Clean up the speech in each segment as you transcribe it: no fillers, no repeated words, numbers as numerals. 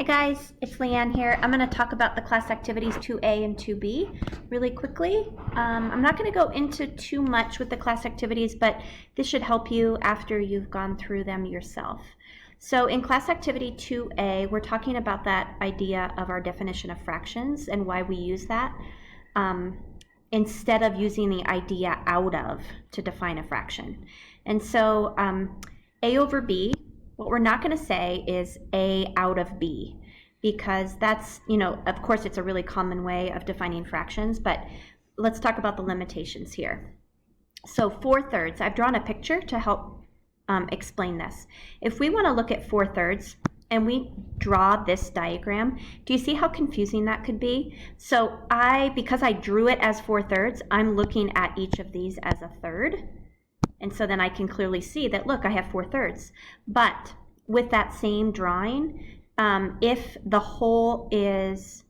guys, it's Leanne here. I'm going to talk about the class activities 2A and 2B really quickly. I'm not going to go into too much with the class activities, but this should help you after you've gone through them yourself. So in class activity 2A, we're talking about that idea of our definition of fractions and why we use that instead of using the idea out of to define a fraction. And so A over B, what we're not going to say is A out of B, because that's, of course it's a really common way of defining fractions, but let's talk about the limitations here. So 4/3, I've drawn a picture to help explain this. If we want to look at 4/3 and we draw this diagram, do you see how confusing that could be? So because I drew it as 4/3, I'm looking at each of these as a third. And so then I can clearly see that, look, I have 4/3. But with that same drawing, if the whole is,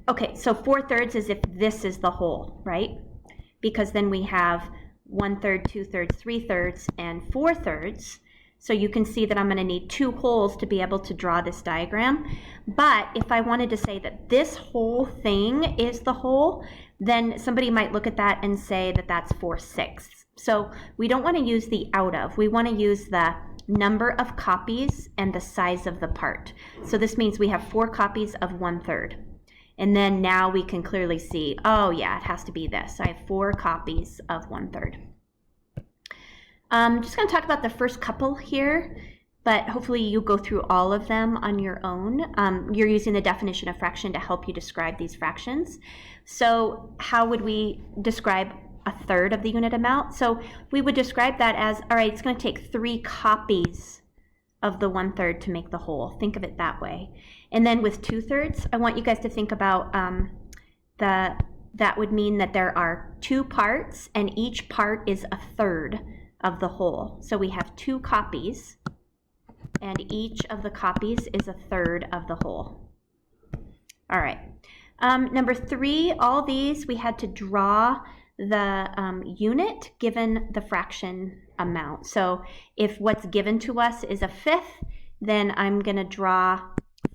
okay, so 4/3 is if this is the whole, right? Because then we have 1/3, 2/3, 3/3, and 4/3. So you can see that I'm going to need two wholes to be able to draw this diagram. But if I wanted to say that this whole thing is the whole, then somebody might look at that and say that that's 4/6. So we don't want to use the out of. We want to use the number of copies and the size of the part. So this means we have 4 copies of 1/3. And then now we can clearly see, oh yeah, it has to be this. I have 4 copies of 1/3. I'm just going to talk about the first couple here, but hopefully you go through all of them on your own. You're using the definition of fraction to help you describe these fractions. So how would we describe a third of the unit amount? So we would describe that as, all right, it's going to take 3 copies of the 1/3 to make the whole. Think of it that way. And then with 2/3, I want you guys to think about that would mean that there are 2 parts and each part is a third of the whole. So we have 2 copies and each of the copies is a third of the whole. All right. Number 3, all these we had to draw the unit given the fraction amount. So if what's given to us is a fifth, then I'm going to draw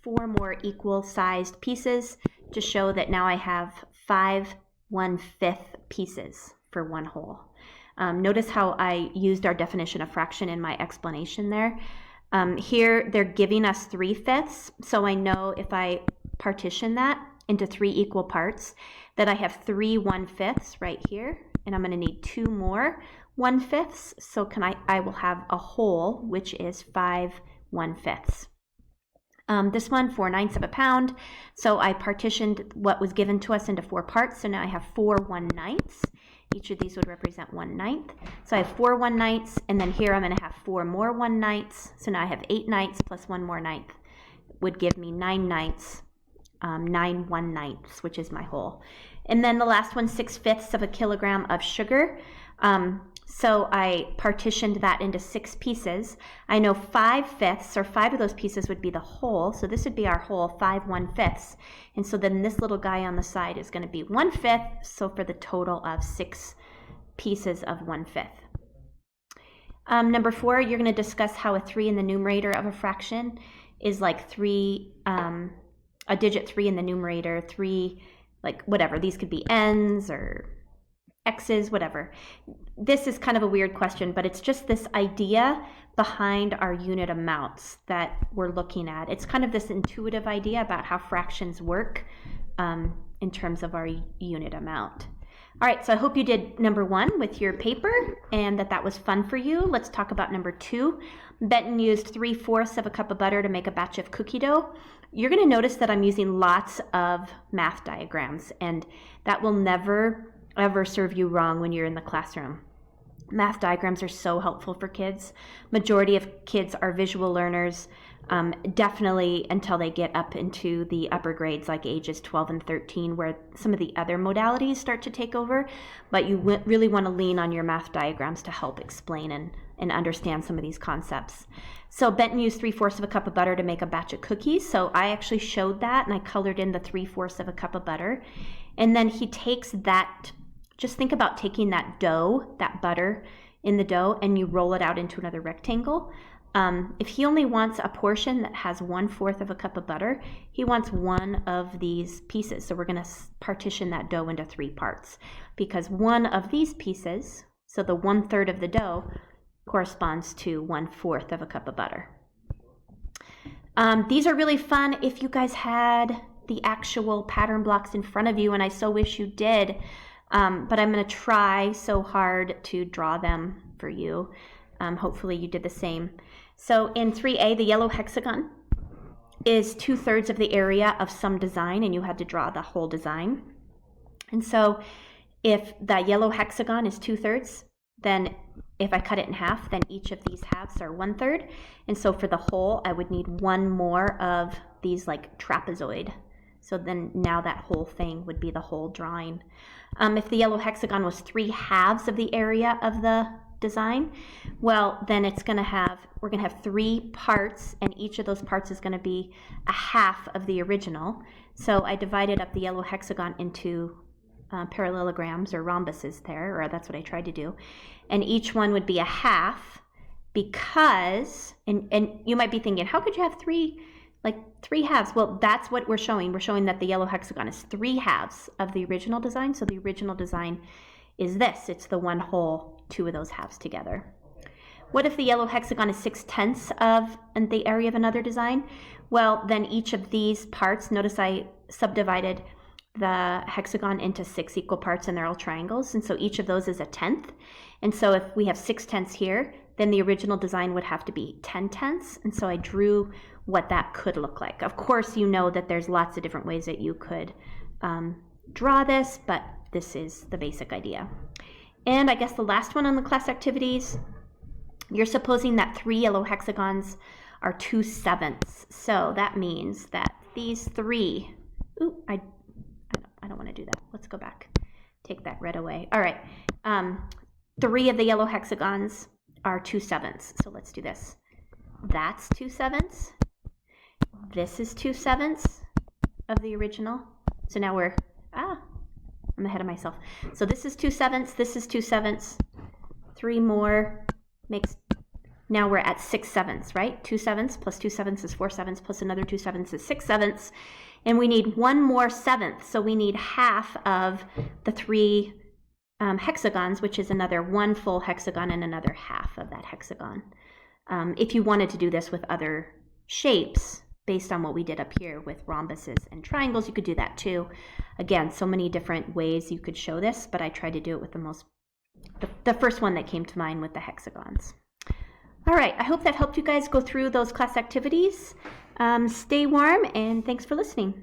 4 more equal sized pieces to show that now I have 5 1/5 pieces for one whole. Notice how I used our definition of fraction in my explanation there. Here they're giving us 3/5, so I know if I partition that into 3 equal parts that I have 3 1/5 right here, and I'm going to need 2 more 1/5, so I will have a whole which is 5 1/5. This one, 4/9 pounds, so I partitioned what was given to us into 4 parts, so now I have 4 1/9. Each of these would represent 1/9. So I have 4 1/9, and then here I'm going to have 4 more 1/9. So now I have 8 9ths plus 1 more 9th would give me 9 9ths, 9 1/9, which is my whole. And then the last one, 6/5 of a kilogram of sugar. So I partitioned that into 6 pieces. I know 5/5, or 5 of those pieces would be the whole. So this would be our whole, 5 1/5. And so then this little guy on the side is going to be 1/5. So for the total of 6 pieces of 1/5. Number 4, you're going to discuss how a 3 in the numerator of a fraction is like 3, a digit 3 in the numerator, 3, like whatever. These could be n's or x's, whatever. This is kind of a weird question, but it's just this idea behind our unit amounts that we're looking at. It's kind of this intuitive idea about how fractions work in terms of our unit amount. All right, so I hope you did number 1 with your paper and that was fun for you. Let's talk about number 2. Benton used 3/4 of a cup of butter to make a batch of cookie dough. You're going to notice that I'm using lots of math diagrams, and that will never ever serve you wrong when you're in the classroom. Math diagrams are so helpful for kids. Majority of kids are visual learners, definitely until they get up into the upper grades like ages 12 and 13, where some of the other modalities start to take over, but you really want to lean on your math diagrams to help explain and understand some of these concepts. So Benton used 3/4 of a cup of butter to make a batch of cookies. So I actually showed that, and I colored in the 3/4 of a cup of butter. And then he takes that, just think about taking that dough, that butter, in the dough and you roll it out into another rectangle. If he only wants a portion that has 1/4 of a cup of butter, he wants one of these pieces. So we're going to partition that dough into 3 parts, because one of these pieces, so the 1/3 of the dough, corresponds to 1/4 of a cup of butter. These are really fun if you guys had the actual pattern blocks in front of you, and I so wish you did, but I'm going to try so hard to draw them for you. Hopefully you did the same. So in 3A, the yellow hexagon is 2/3 of the area of some design, and you had to draw the whole design. And so if the yellow hexagon is 2/3, then if I cut it in half, then each of these halves are 1/3. And so for the whole, I would need one more of these like trapezoid. So then now that whole thing would be the whole drawing. If the yellow hexagon was 3/2 of the area of the design, well, then we're going to have 3 parts, and each of those parts is going to be a half of the original. So I divided up the yellow hexagon into parallelograms or rhombuses there, or that's what I tried to do. And each one would be a half, because, and you might be thinking, how could you have 3 halves? Well, that's what we're showing. We're showing that the yellow hexagon is 3/2 of the original design. So the original design is this. It's the one whole, 2 of those halves together. What if the yellow hexagon is 6/10 of the area of another design? Well, then each of these parts, notice I subdivided the hexagon into 6 equal parts, and they're all triangles, and so each of those is 1/10. And so if we have 6/10 here, then the original design would have to be 10/10, and so I drew what that could look like. Of course, you know that there's lots of different ways that you could draw this, but this is the basic idea. And I guess the last one on the class activities, you're supposing that 3 yellow hexagons are 2/7. So that means that these 3, I don't want to do that. Let's go back. Take that red away. All right. 3 of the yellow hexagons are 2/7. So let's do this. That's 2/7. This is 2/7 of the original. So now I'm ahead of myself. So this is 2/7. This is 2/7. 3 more makes, now we're at 6/7, right? 2/7 plus 2/7 is 4/7 plus another 2/7 is 6/7. And we need one more 7th. So we need half of the 3 hexagons, which is another 1 full hexagon and another half of that hexagon. If you wanted to do this with other shapes, based on what we did up here with rhombuses and triangles, you could do that too. Again, so many different ways you could show this, but I tried to do it with the first one that came to mind with the hexagons. All right, I hope that helped you guys go through those class activities. Stay warm, and thanks for listening.